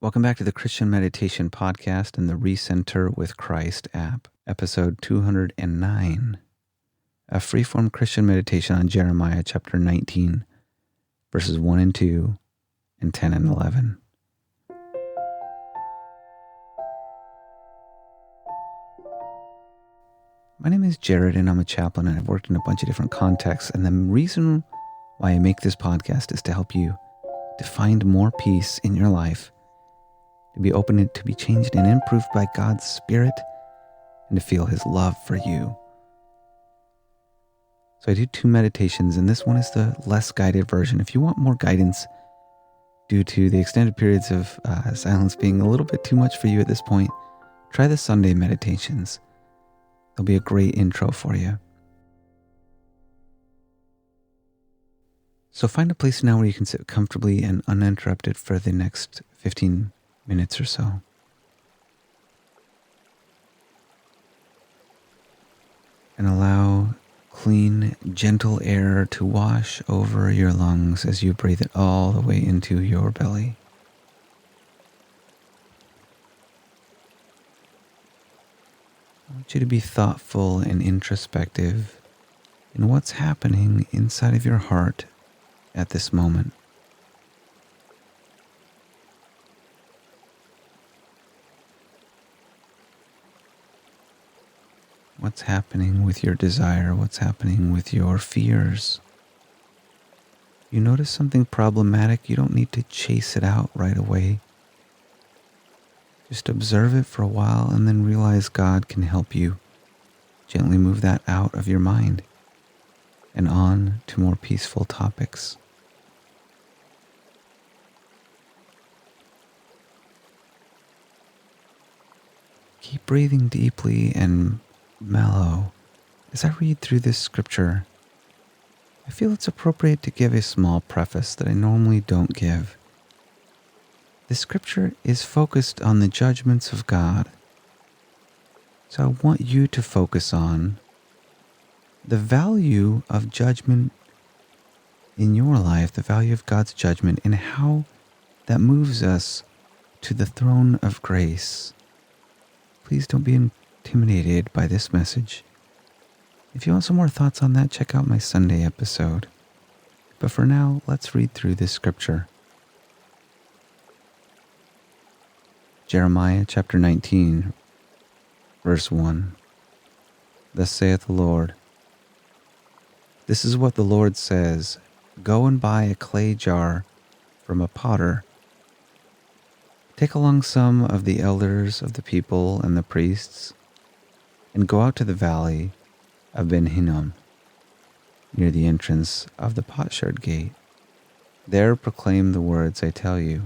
Welcome back to the Christian Meditation Podcast and the Recenter with Christ app, episode 209, a freeform Christian meditation on Jeremiah chapter 19, verses 1 and 2, and 10 and 11. My name is Jared, and I'm a chaplain, and I've worked in a bunch of different contexts, and the reason why I make this podcast is to help you to find more peace in your life, to be open to be changed and improved by God's Spirit, and to feel His love for you. So I do 2 meditations, and this one is the less guided version. If you want more guidance due to the extended periods of silence being a little bit too much for you at this point, try the Sunday meditations. They'll be a great intro for you. So find a place now where you can sit comfortably and uninterrupted for the next 15 minutes or so. And allow clean, gentle air to wash over your lungs as you breathe it all the way into your belly. I want you to be thoughtful and introspective in what's happening inside of your heart at this moment. What's happening with your desire? What's happening with your fears? You notice something problematic, you don't need to chase it out right away. Just observe it for a while and then realize God can help you gently move that out of your mind and on to more peaceful topics. Keep breathing deeply and mellow. As I read through this scripture, I feel it's appropriate to give a small preface that I normally don't give. The scripture is focused on the judgments of God. So I want you to focus on the value of judgment in your life, the value of God's judgment, and how that moves us to the throne of grace. Please don't be intimidated by this message. If you want some more thoughts on that, check out my Sunday episode. But for now, let's read through this scripture. Jeremiah chapter 19, verse 1. Thus saith the Lord, this is what the Lord says, go and buy a clay jar from a potter. Take along some of the elders of the people and the priests, and go out to the Valley of Ben Hinnom, near the entrance of the Potsherd Gate. There proclaim the words I tell you.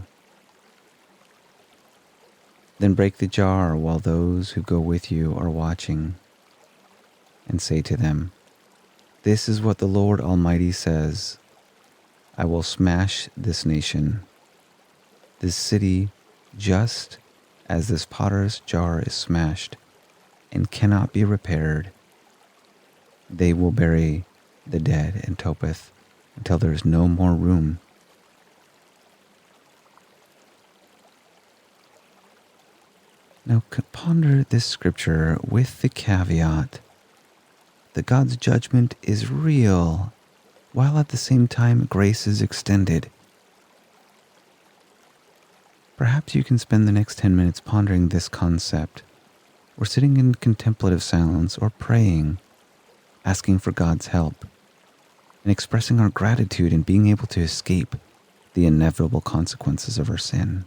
Then break the jar while those who go with you are watching, and say to them, this is what the Lord Almighty says, I will smash this nation, this city, just as this potter's jar is smashed and cannot be repaired. They will bury the dead in Topheth until there is no more room. Now ponder this scripture with the caveat that God's judgment is real, while at the same time grace is extended. Perhaps you can spend the next 10 minutes pondering this concept, or sitting in contemplative silence, or praying, asking for God's help, and expressing our gratitude in being able to escape the inevitable consequences of our sin.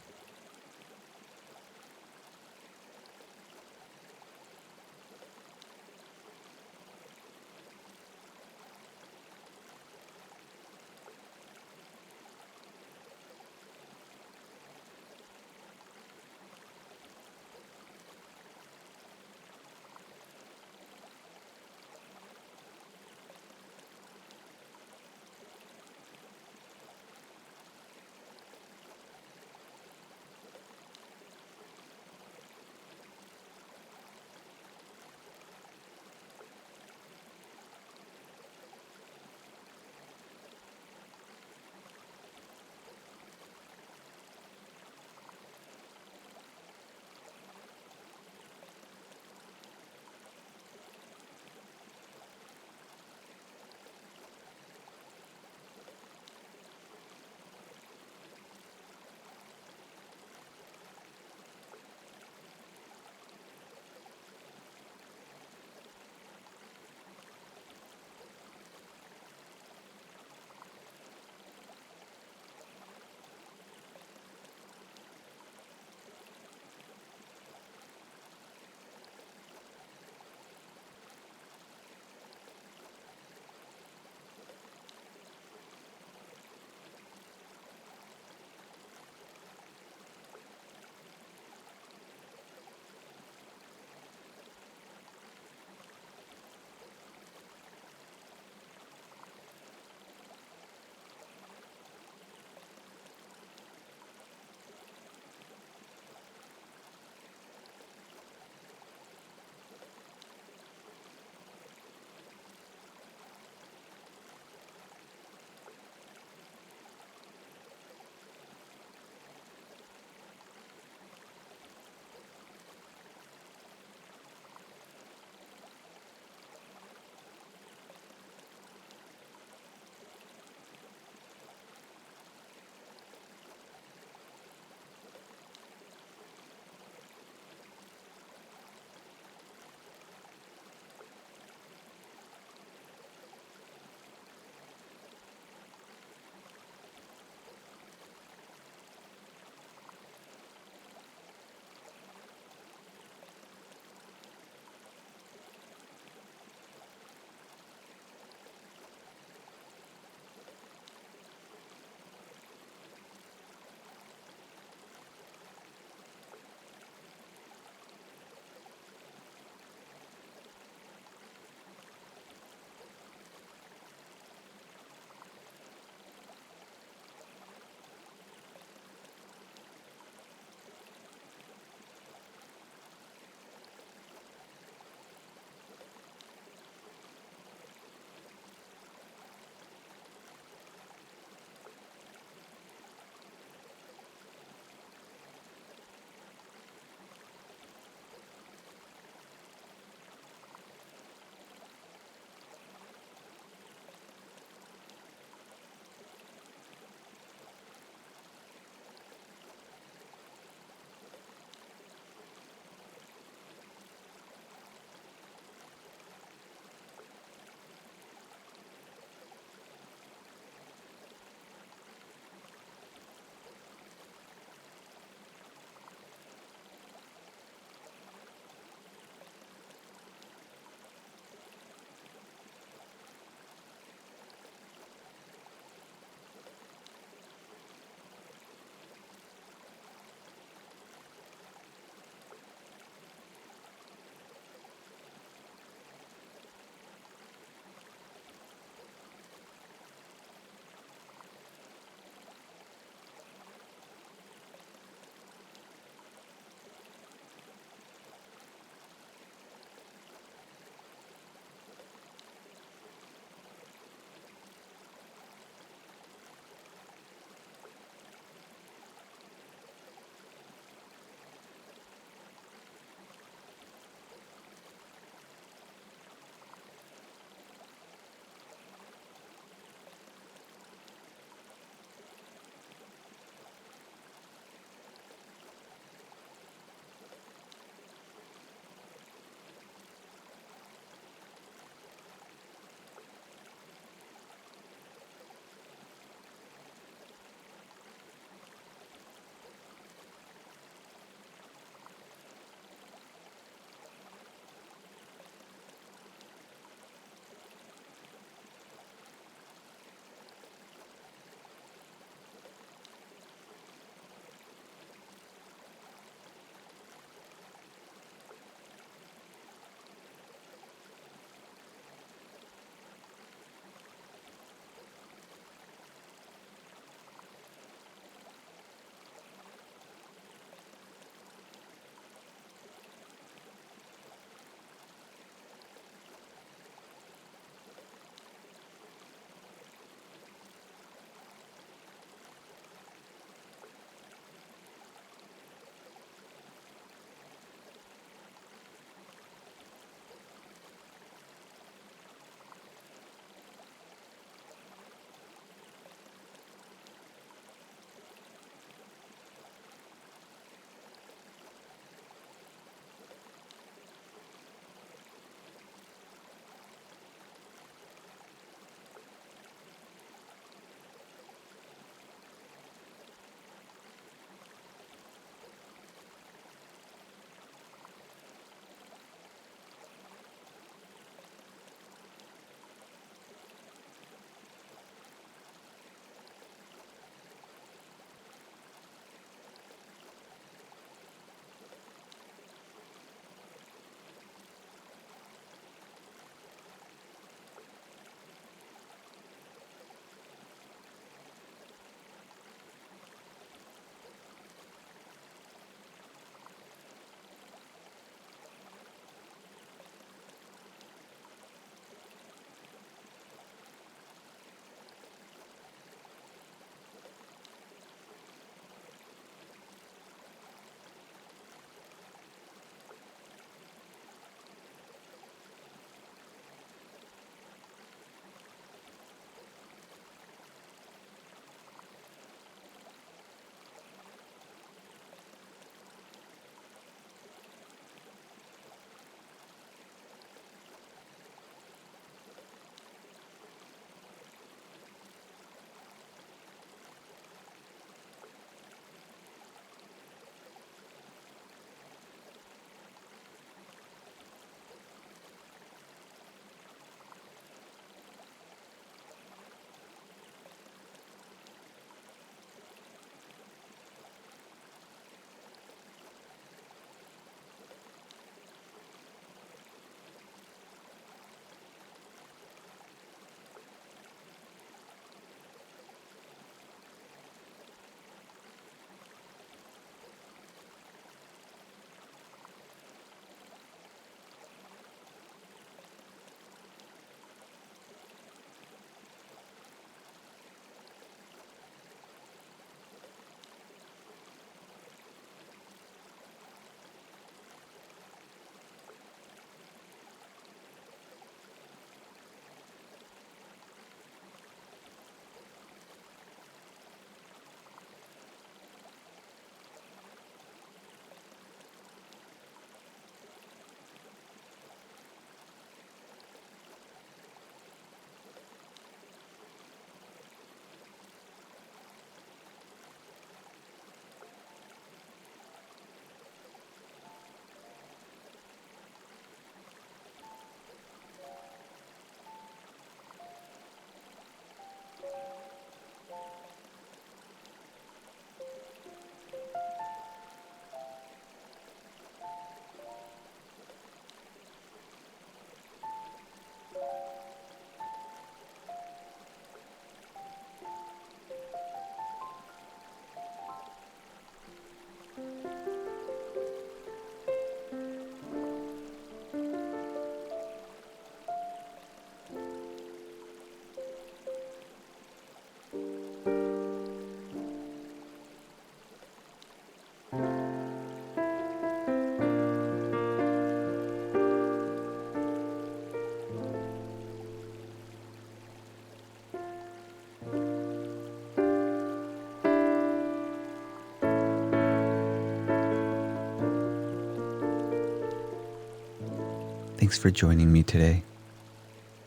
Thanks for joining me today.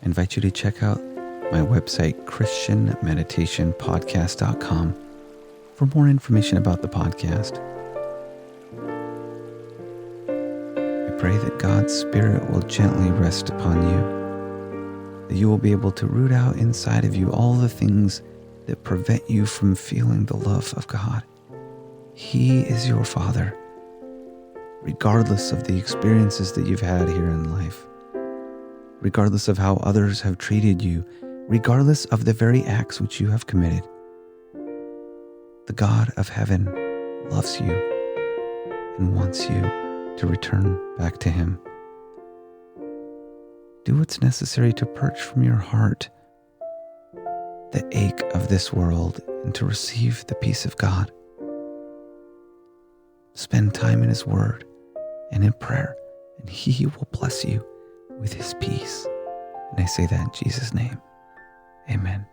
I invite you to check out my website, christianmeditationpodcast.com, for more information about the podcast. I pray that God's Spirit will gently rest upon you, that you will be able to root out inside of you all the things that prevent you from feeling the love of God. He is your Father, regardless of the experiences that you've had here in life, regardless of how others have treated you, regardless of the very acts which you have committed. The God of heaven loves you and wants you to return back to Him. Do what's necessary to purge from your heart the ache of this world and to receive the peace of God. Spend time in His Word and in prayer, and He will bless you with His peace. And I say that in Jesus' name. Amen.